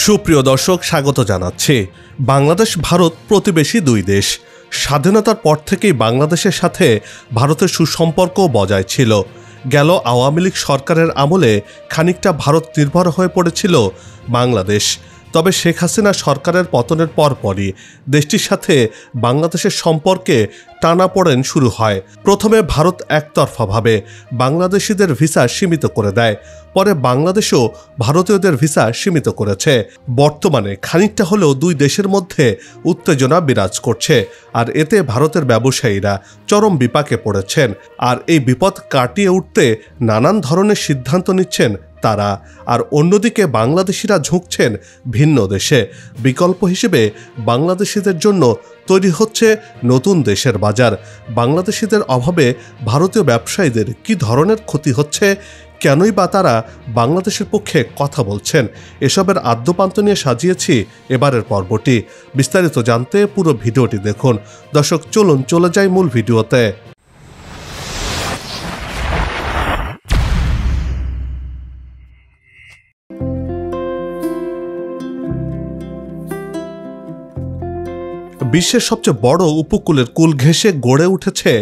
সুপ্রিয় দর্শক, স্বাগত জানাচ্ছি। বাংলাদেশ ভারত প্রতিবেশী দুই দেশ। স্বাধীনতার পর থেকেই বাংলাদেশের সাথে ভারতের সুসম্পর্ক বজায় ছিল। গেল আওয়ামী লীগ সরকারের আমলে খানিকটা ভারত নির্ভর হয়ে পড়েছিল বাংলাদেশ। তবে শেখ হাসিনা সরকারের পতনের পরপরই দেশটির সাথে বাংলাদেশের সম্পর্কে টানাপোড়েন শুরু হয়। প্রথমে ভারত একতরফাভাবে বাংলাদেশিদের ভিসা সীমিত করে দেয়, পরে বাংলাদেশও ভারতীয়দের ভিসা সীমিত করেছে। বর্তমানে খানিকটা হলেও দুই দেশের মধ্যে উত্তেজনা বিরাজ করছে, আর এতে ভারতের ব্যবসায়ীরা চরম বিপাকে পড়েছেন। আর এই বিপদ কাটিয়ে উঠতে নানান ধরনের সিদ্ধান্ত নিচ্ছেন তারা। আর অন্যদিকে বাংলাদেশিরা ঝুঁকছেন ভিন্ন দেশে। বিকল্প হিসেবে বাংলাদেশিদের জন্য তৈরি হচ্ছে নতুন দেশের বাজার। বাংলাদেশিদের অভাবে ভারতীয় ব্যবসায়ীদের কী ধরনের ক্ষতি হচ্ছে, কেনই বা তারা বাংলাদেশের পক্ষে কথা বলছেন, এসবের আদ্যপান্ত নিয়ে সাজিয়েছি এবারের পর্বটি। বিস্তারিত জানতে পুরো ভিডিওটি দেখুন। দর্শক, চলুন চলে যাই মূল ভিডিওতে। বিশ্বের সবচেয়ে বড় উপকূলের কুল ঘেঁষে গড়ে উঠেছে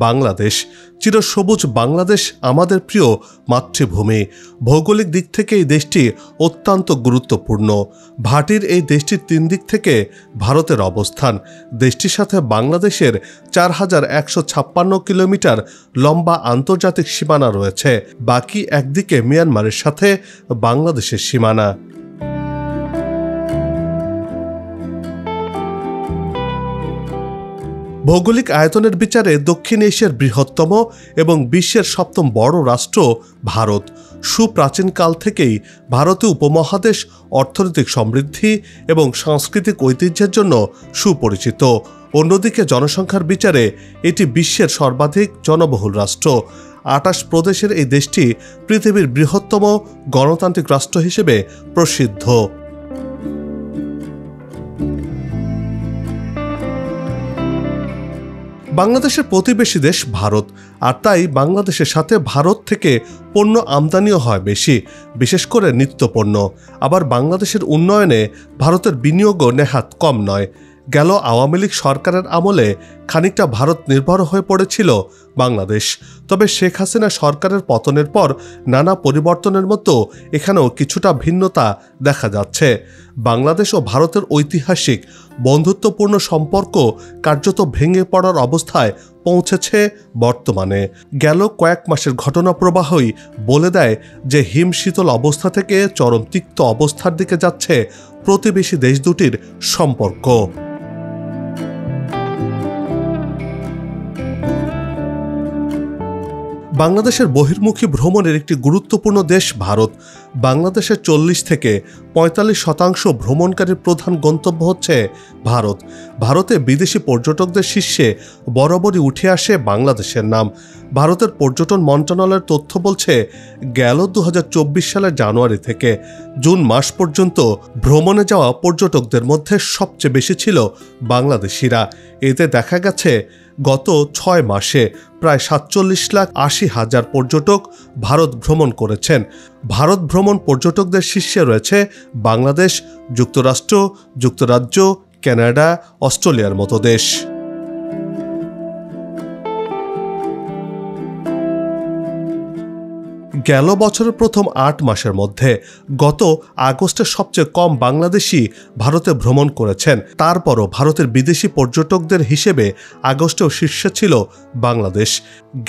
বাংলাদেশ। চিরসবুজ বাংলাদেশ আমাদের প্রিয় মাতৃভূমি। ভৌগোলিক দিক থেকে এই দেশটি অত্যন্ত গুরুত্বপূর্ণ। ভাটির এই দেশটির 3 দিক থেকে ভারতের অবস্থান। দেশটির সাথে বাংলাদেশের 4156 কিলোমিটার লম্বা আন্তর্জাতিক সীমানা রয়েছে। বাকি একদিকে মিয়ানমারের সাথে বাংলাদেশের সীমানা। ভৌগোলিক আয়তনের বিচারে দক্ষিণ এশিয়ার বৃহত্তম এবং বিশ্বের 7ম বড় রাষ্ট্র ভারত। সুপ্রাচীনকাল থেকেই ভারতীয় উপমহাদেশ অর্থনৈতিক সমৃদ্ধি এবং সাংস্কৃতিক ঐতিহ্যের জন্য সুপরিচিত। অন্যদিকে জনসংখ্যার বিচারে এটি বিশ্বের সর্বাধিক জনবহুল রাষ্ট্র। 28 প্রদেশের এই দেশটি পৃথিবীর বৃহত্তম গণতান্ত্রিক রাষ্ট্র হিসেবে প্রসিদ্ধ। বাংলাদেশের প্রতিবেশী দেশ ভারত, আর তাই বাংলাদেশের সাথে ভারত থেকে পণ্য আমদানিও হয় বেশি, বিশেষ করে নিত্যপণ্য। আবার বাংলাদেশের উন্নয়নে ভারতের বিনিয়োগও নেহাত কম নয়। গেল আওয়ামী লীগ সরকারের আমলে খানিকটা ভারত নির্ভর হয়ে পড়েছিল বাংলাদেশ। তবে শেখ হাসিনা সরকারের পতনের পর নানা পরিবর্তনের মতো এখানেও কিছুটা ভিন্নতা দেখা যাচ্ছে। বাংলাদেশ ও ভারতের ঐতিহাসিক বন্ধুত্বপূর্ণ সম্পর্ক কার্যত ভেঙে পড়ার অবস্থায় পৌঁছেছে বর্তমানে। গেল কয়েক মাসের ঘটনা প্রবাহই বলে দেয় যে হিমশীতল অবস্থা থেকে চরম তিক্ত অবস্থার দিকে যাচ্ছে প্রতিবেশী দেশ দুটির সম্পর্ক। বাংলাদেশের বহির্মুখী ভ্রমণের একটি গুরুত্বপূর্ণ দেশ ভারত। বাংলাদেশের 40 থেকে 45% ভ্রমণকারীর প্রধান গন্তব্য হচ্ছে ভারত। ভারতে বিদেশি পর্যটকদের শীর্ষে বরাবরই উঠে আসে বাংলাদেশের নাম। ভারতের পর্যটন মন্ত্রণালয়ের তথ্য বলছে, গেল 2024 সালের জানুয়ারি থেকে জুন মাস পর্যন্ত ভ্রমণে যাওয়া পর্যটকদের মধ্যে সবচেয়ে বেশি ছিল বাংলাদেশিরা। এতে দেখা গেছে গত 6 মাসে প্রায় 47,80,000 পর্যটক ভারত ভ্রমণ করেছেন। ভারত ভ্রমণ পর্যটকদের শীর্ষে রয়েছে বাংলাদেশ, যুক্তরাষ্ট্র, যুক্তরাজ্য, কানাডা, অস্ট্রেলিয়ার মতো দেশ। গেল বছরের প্রথম 8 মাসের মধ্যে গত আগস্টে সবচেয়ে কম বাংলাদেশি ভারতে ভ্রমণ করেছেন। তারপরও ভারতের বিদেশি পর্যটকদের হিসেবে আগস্টেও শীর্ষে ছিল বাংলাদেশ।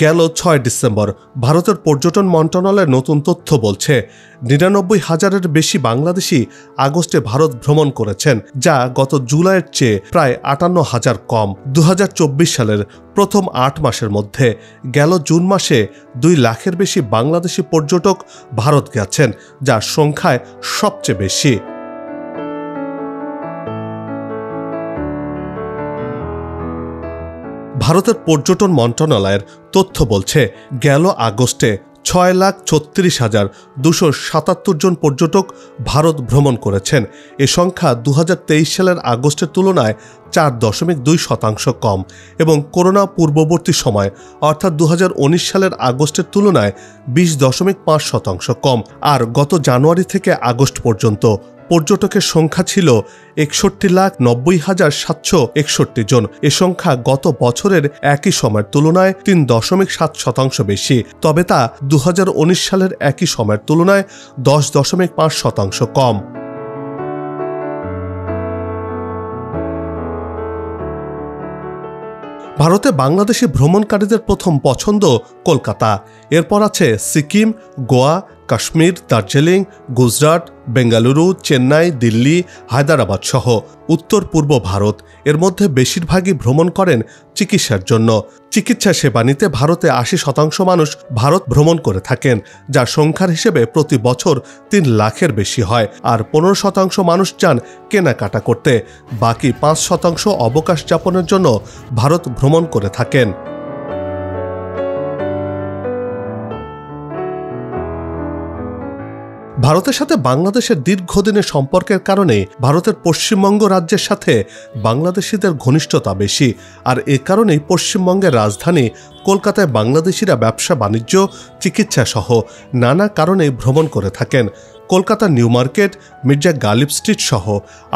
গেল 6 ডিসেম্বর ভারতের পর্যটন মন্ত্রণালয়ের নতুন তথ্য বলছে, 99,000-এর বেশি বাংলাদেশি আগস্টে ভারত ভ্রমণ করেছেন, যা গত জুলাইয়ের চেয়ে প্রায় 58,000 কম। 2024 সালের প্রথম 8 মাসের মধ্যে গেল জুন মাসে 2 লাখের বেশি বাংলাদেশি পর্যটক ভারত গেছেন, যা সংখ্যায় সবচেয়ে বেশি। ভারতের পর্যটন মন্ত্রণালয়ের তথ্য বলছে, গেল আগস্টে 6,36,277 জন পর্যটক ভারত ভ্রমণ করেছেন। এ সংখ্যা 2023 সালের আগস্টের তুলনায় 4.2% কম এবং করোনা পূর্ববর্তী সময় অর্থাৎ 2019 সালের আগস্টের তুলনায় 20.5% কম। আর গত জানুয়ারি থেকে আগস্ট পর্যন্ত পর্যটকের সংখ্যা ছিল 61,90,761 জন। এ সংখ্যা গত বছরের একই সময়ের তুলনায় 3.7% বেশি, তবে তা 2019 সালের একই সময়ের তুলনায় 10.5% কম। ভারতে বাংলাদেশি ভ্রমণকারীদের প্রথম পছন্দ কলকাতা, এরপর আছে সিকিম, গোয়া, কাশ্মীর, দার্জিলিং, গুজরাট, বেঙ্গালুরু, চেন্নাই, দিল্লি, হায়দ্রাবাদ সহ উত্তর পূর্ব ভারত। এর মধ্যে বেশিরভাগই ভ্রমণ করেন চিকিৎসার জন্য। চিকিৎসা সেবা নিতে ভারতে 80% মানুষ ভারত ভ্রমণ করে থাকেন, যা সংখ্যার হিসেবে প্রতি বছর 3 লাখের বেশি হয়। আর 15% মানুষ যান কেনাকাটা করতে, বাকি 5% অবকাশ যাপনের জন্য ভারত ভ্রমণ করে থাকেন। ভারতের সাথে বাংলাদেশের দীর্ঘদিনের সম্পর্কের কারণে ভারতের পশ্চিমবঙ্গ রাজ্যের সাথে বাংলাদেশিদের ঘনিষ্ঠতা বেশি। আর এ কারণেই পশ্চিমবঙ্গের রাজধানী কলকাতায় বাংলাদেশিরা ব্যবসা বাণিজ্য, চিকিৎসা সহ নানা কারণে ভ্রমণ করে থাকেন। কলকাতার New Market, Mirza Ghalib Street সহ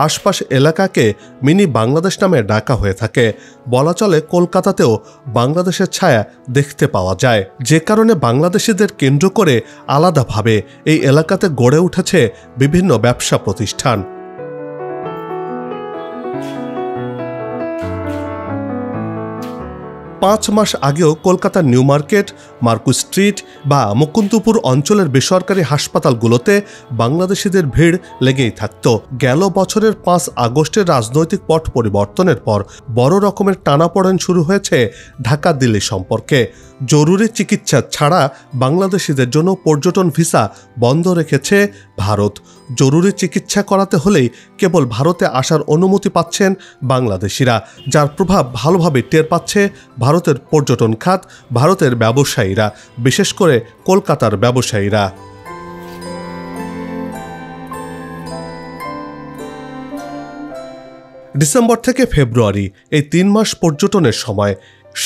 আশপাশ এলাকাকে মিনি বাংলাদেশ নামে ডাকা হয়ে থাকে। বলা চলে কলকাতাতেও বাংলাদেশের ছায়া দেখতে পাওয়া যায়, যে কারণে বাংলাদেশিদের কেন্দ্র করে আলাদাভাবে এই এলাকাতে গড়ে উঠেছে বিভিন্ন ব্যবসা প্রতিষ্ঠান। পাঁচ মাস আগেও কলকাতার নিউ মার্কেট, মার্কুস স্ট্রিট বা মুকুন্দপুর অঞ্চলের বেসরকারি হাসপাতালগুলোতে বাংলাদেশিদের ভিড় লেগেই থাকত। গেল বছরের 5 আগস্টের রাজনৈতিক পট পরিবর্তনের পর বড় রকমের টানাপোড়েন শুরু হয়েছে ঢাকা দিল্লি সম্পর্কে। জরুরি চিকিৎসা ছাড়া বাংলাদেশিদের জন্য পর্যটন ভিসা বন্ধ রেখেছে ভারত। জরুরি চিকিৎসা করাতে হলেই কেবল ভারতে আসার অনুমতি পাচ্ছেন বাংলাদেশিরা, যার প্রভাব ভালোভাবে টের পাচ্ছে ভারতের পর্যটন খাত, ভারতের ব্যবসায়ীরা, বিশেষ করে কলকাতার ব্যবসায়ীরা। ডিসেম্বর থেকে ফেব্রুয়ারি এই 3 মাস পর্যটনের সময়।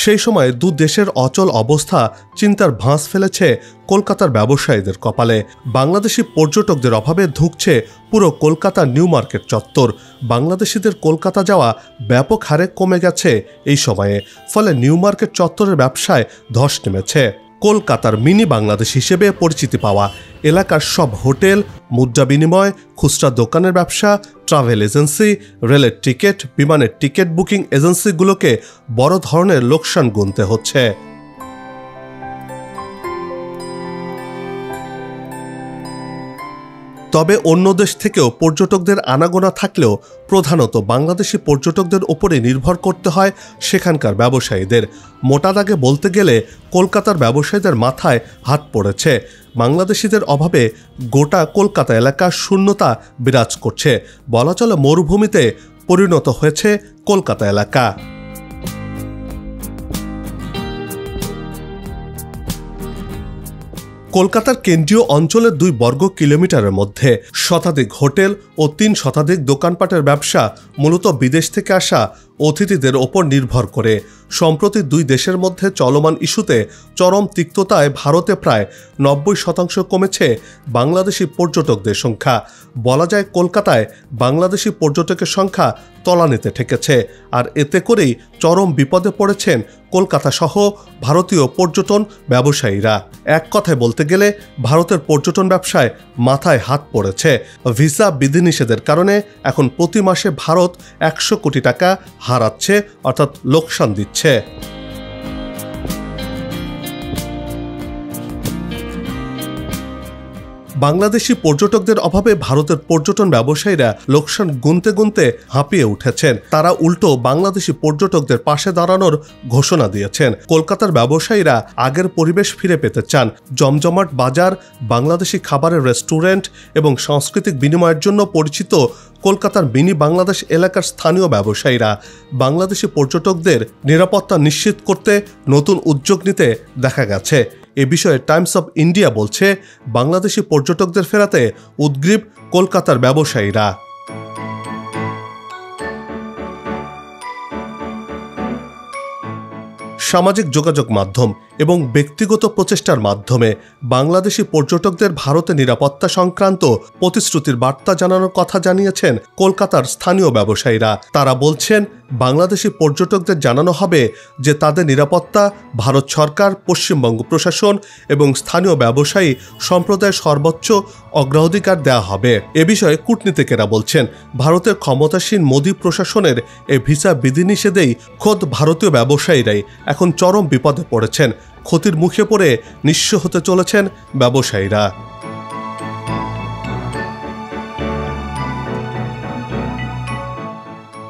সেই সময় দু দেশের অচল অবস্থা চিন্তার ভাঁজ ফেলেছে কলকাতার ব্যবসায়ীদের কপালে। বাংলাদেশি পর্যটকদের অভাবে ধুঁকছে পুরো কলকাতা নিউ মার্কেট চত্বর। বাংলাদেশিদের কলকাতা যাওয়া ব্যাপক হারে কমে গেছে এই সময়ে, ফলে নিউ মার্কেট চত্বরের ব্যবসায় ধস নেমেছে। কলকাতার মিনি বাংলাদেশ হিসেবে পরিচিতি পাওয়া এলাকার সব হোটেল, মুদ্রা বিনিময়, খুচরা দোকানের ব্যবসা, ট্রাভেল এজেন্সি, রেলের টিকিট, বিমানের টিকিট বুকিং এজেন্সিগুলোকে বড় ধরনের লোকসান গুনতে হচ্ছে। তবে অন্য দেশ থেকেও পর্যটকদের আনাগোনা থাকলেও প্রধানত বাংলাদেশি পর্যটকদের ওপরে নির্ভর করতে হয় সেখানকার ব্যবসায়ীদের। মোটা দাগে বলতে গেলে কলকাতার ব্যবসায়ীদের মাথায় হাত পড়েছে। বাংলাদেশিদের অভাবে গোটা কলকাতা এলাকা শূন্যতা বিরাজ করছে। বলা চলে মরুভূমিতে পরিণত হয়েছে কলকাতা এলাকা। কলকাতার কেন্দ্রীয় অঞ্চলের 2 বর্গ কিলোমিটারের মধ্যে শতাধিক হোটেল ও 3 শতাধিক দোকানপাটের ব্যবসা মূলত বিদেশ থেকে আসা অতিথিদের ওপর নির্ভর করে। সম্প্রতি 2 দেশের মধ্যে চলমান ইস্যুতে চরম তিক্ততায় ভারতে প্রায় 90% কমেছে বাংলাদেশি পর্যটকদের সংখ্যা। বলা যায় কলকাতায় বাংলাদেশি পর্যটকের সংখ্যা তলানিতে ঠেকেছে। আর এতে করেই চরম বিপদে পড়েছেন কলকাতা সহ ভারতীয় পর্যটন ব্যবসায়ীরা। এক কথায় বলতে গেলে ভারতের পর্যটন ব্যবসায় মাথায় হাত পড়েছে। ভিসা বিধিনিষেধের কারণে এখন প্রতি মাসে ভারত 100 কোটি টাকা হারাচ্ছে, অর্থাৎ লোকসান দিচ্ছে। বাংলাদেশি পর্যটকদের অভাবে ভারতের পর্যটন ব্যবসায়ীরা লোকসান গুনতে গুনতে হাঁপিয়ে উঠেছেন। তারা উল্টো বাংলাদেশি পর্যটকদের পাশে দাঁড়ানোর ঘোষণা দিয়েছেন। কলকাতার ব্যবসায়ীরা আগের পরিবেশ ফিরে পেতে চান। জমজমাট বাজার, বাংলাদেশি খাবারের রেস্টুরেন্ট এবং সাংস্কৃতিক বিনিময়ের জন্য পরিচিত কলকাতার মিনি বাংলাদেশ এলাকার স্থানীয় ব্যবসায়ীরা বাংলাদেশি পর্যটকদের নিরাপত্তা নিশ্চিত করতে নতুন উদ্যোগ নিতে দেখা গেছে। এ বিষয়ে টাইমস অফ ইন্ডিয়া বলছে, বাংলাদেশি পর্যটকদের ফেরাতে উদ্গ্রীব কলকাতার ব্যবসায়ীরা। সামাজিক যোগাযোগ মাধ্যম এবং ব্যক্তিগত প্রচেষ্টার মাধ্যমে বাংলাদেশি পর্যটকদের ভারতে নিরাপত্তা সংক্রান্ত প্রতিশ্রুতির বার্তা জানানোর কথা জানিয়েছেন কলকাতার স্থানীয় ব্যবসায়ীরা। তারা বলছেন, বাংলাদেশি পর্যটকদের জানানো হবে যে তাদের নিরাপত্তা ভারত সরকার, পশ্চিমবঙ্গ প্রশাসন এবং স্থানীয় ব্যবসায়ী সম্প্রদায়ের সর্বোচ্চ অগ্রাধিকার দেওয়া হবে। এ বিষয়ে কূটনীতিকেরা বলছেন, ভারতের ক্ষমতাসীন মোদী প্রশাসনের এই ভিসা বিধিনিষেধেই খোদ ভারতীয় ব্যবসায়ীরাই এখন চরম বিপদে পড়েছেন। ক্ষতির মুখে পড়ে নিঃস্ব হতে চলেছেন ব্যবসায়ীরা।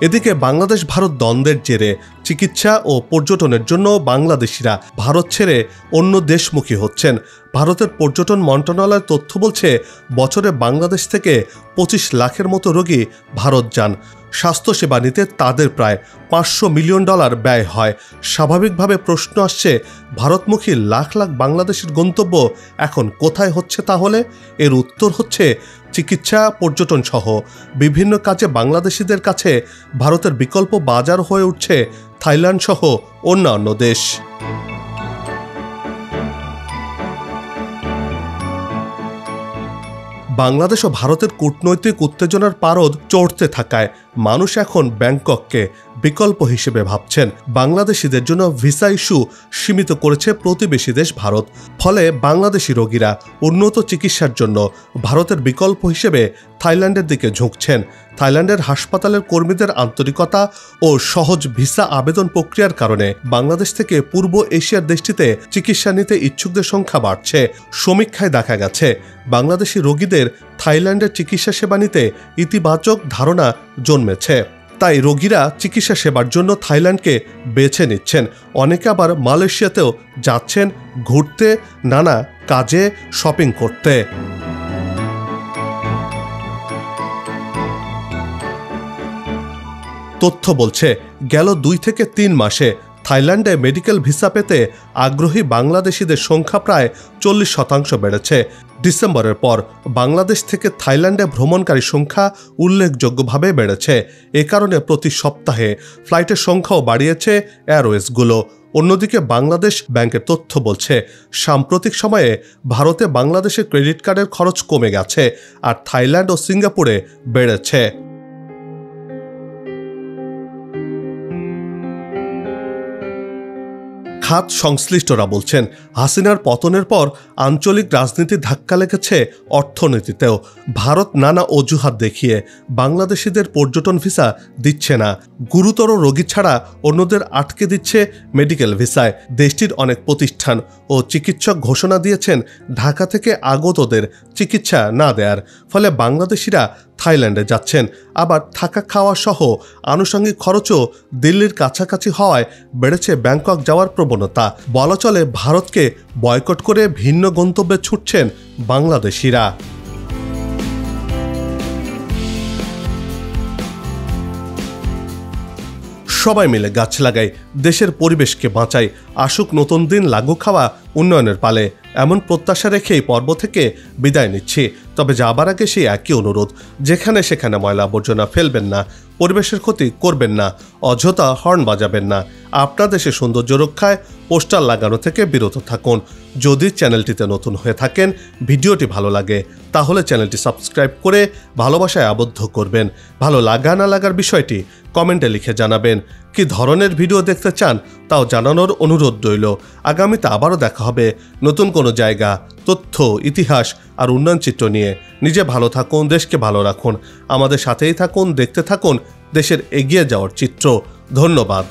এদিকে বাংলাদেশ ভারত দ্বন্দ্বের জেরে চিকিৎসা ও পর্যটনের জন্য বাংলাদেশিরা ভারত ছেড়ে অন্য দেশমুখী হচ্ছেন। ভারতের পর্যটন মন্ত্রণালয়ের তথ্য বলছে, বছরে বাংলাদেশ থেকে 25 লাখের মতো রোগী ভারত যান। স্বাস্থ্যসেবা নিতে তাদের প্রায় $500 মিলিয়ন ব্যয় হয়। স্বাভাবিকভাবে প্রশ্ন আসছে, ভারতমুখী লাখ লাখ বাংলাদেশের গন্তব্য এখন কোথায় হচ্ছে তাহলে? এর উত্তর হচ্ছে, চিকিৎসা, পর্যটন সহ বিভিন্ন কাজে বাংলাদেশিদের কাছে ভারতের বিকল্প বাজার হয়ে উঠছে থাইল্যান্ড সহ অন্যান্য দেশ। বাংলাদেশ ও ভারতের কূটনৈতিক উত্তেজনার পারদ চড়তে থাকায় মানুষ এখন ব্যাংকককে বিকল্প হিসেবে ভাবছেন। বাংলাদেশিদের জন্য ভিসা ইস্যু সীমিত করেছে প্রতিবেশী দেশ ভারত। ফলে বাংলাদেশি রোগীরা উন্নত চিকিৎসার জন্য ভারতের বিকল্প হিসেবে থাইল্যান্ডের দিকে ঝুঁকছেন। থাইল্যান্ডের হাসপাতালের কর্মীদের আন্তরিকতা ও সহজ ভিসা আবেদন প্রক্রিয়ার কারণে বাংলাদেশ থেকে পূর্ব এশিয়ার দেশটিতে চিকিৎসা নিতে ইচ্ছুকদের সংখ্যা বাড়ছে। সমীক্ষায় দেখা গেছে, বাংলাদেশি রোগীদের থাইল্যান্ডের চিকিৎসা সেবা নিতে ইতিবাচক ধারণা জন্মেছে। তাই রোগীরা চিকিৎসা সেবার জন্য থাইল্যান্ডকে বেছে নিচ্ছেন। অনেকে আবার মালয়েশিয়াতেও যাচ্ছেন ঘুরতে, নানা কাজে, শপিং করতে। তথ্য বলছে, গেল 2 থেকে 3 মাসে থাইল্যান্ডে মেডিকেল ভিসা পেতে আগ্রহী বাংলাদেশিদের সংখ্যা প্রায় 40% বেড়েছে। ডিসেম্বরের পর বাংলাদেশ থেকে থাইল্যান্ডে ভ্রমণকারী সংখ্যা উল্লেখযোগ্যভাবে বেড়েছে। এ কারণে প্রতি সপ্তাহে ফ্লাইটের সংখ্যাও বাড়িয়েছে এয়ারওয়েজগুলো। অন্যদিকে বাংলাদেশ ব্যাংকের তথ্য বলছে, সাম্প্রতিক সময়ে ভারতে বাংলাদেশের ক্রেডিট কার্ডের খরচ কমে গেছে আর থাইল্যান্ড ও সিঙ্গাপুরে বেড়েছে। খাত সংশ্লিষ্টরা বলছেন, হাসিনার পতনের পর আঞ্চলিক রাজনীতির ধাক্কা লেগেছে অর্থনীতিতেও। ভারত নানা অজুহাত দেখিয়ে বাংলাদেশিদের পর্যটন ভিসা দিচ্ছে না। গুরুতর রোগী ছাড়া অন্যদের আটকে দিচ্ছে মেডিকেল ভিসায়। দেশটির অনেক প্রতিষ্ঠান ও চিকিৎসক ঘোষণা দিয়েছেন ঢাকা থেকে আগতদের চিকিৎসা না দেয়ার। ফলে বাংলাদেশিরা থাইল্যান্ডে যাচ্ছেন। আবার থাকা খাওয়া সহ আনুষঙ্গিক খরচও দিল্লির কাছাকাছি হওয়ায় বেড়েছে ব্যাংকক যাওয়ার প্রবণতা। বলা চলে, ভারতকে বয়কট করে ভিন্ন গন্তব্যে ছুটছেন বাংলাদেশিরা। সবাই মিলে গাছ লাগাই, দেশের পরিবেশকে বাঁচাই, আসুক নতুন দিন, লাগু খাওয়া উন্নয়নের পালে, এমন প্রত্যাশা রেখে এই পর্ব থেকে বিদায় নিচ্ছি। তবে যাবার আগে সেই একই অনুরোধ, যেখানে সেখানে ময়লা আবর্জনা ফেলবেন না, পরিবেশের ক্ষতি করবেন না, অযথা হর্ন বাজাবেন না, আপনার দেশের সৌন্দর্য রক্ষায় পোস্টার লাগানো থেকে বিরত থাকুন। যদি চ্যানেলটিতে নতুন হয়ে থাকেন, ভিডিওটি ভালো লাগে, তাহলে চ্যানেলটি সাবস্ক্রাইব করে ভালোবাসায় আবদ্ধ করবেন। ভালো লাগা না লাগার বিষয়টি কমেন্টে লিখে জানাবেন। কি ধরনের ভিডিও দেখতে চান তাও জানানোর অনুরোধ রইল। আগামীতে আবারও দেখা হবে নতুন কোনো জায়গা, তথ্য, ইতিহাস আর উন্নয়ন চিত্র নিয়ে। নিজে ভালো থাকুন, দেশকে ভালো রাখুন, আমাদের সাথেই থাকুন, দেখতে থাকুন দেশের এগিয়ে যাওয়ার চিত্র। ধন্যবাদ।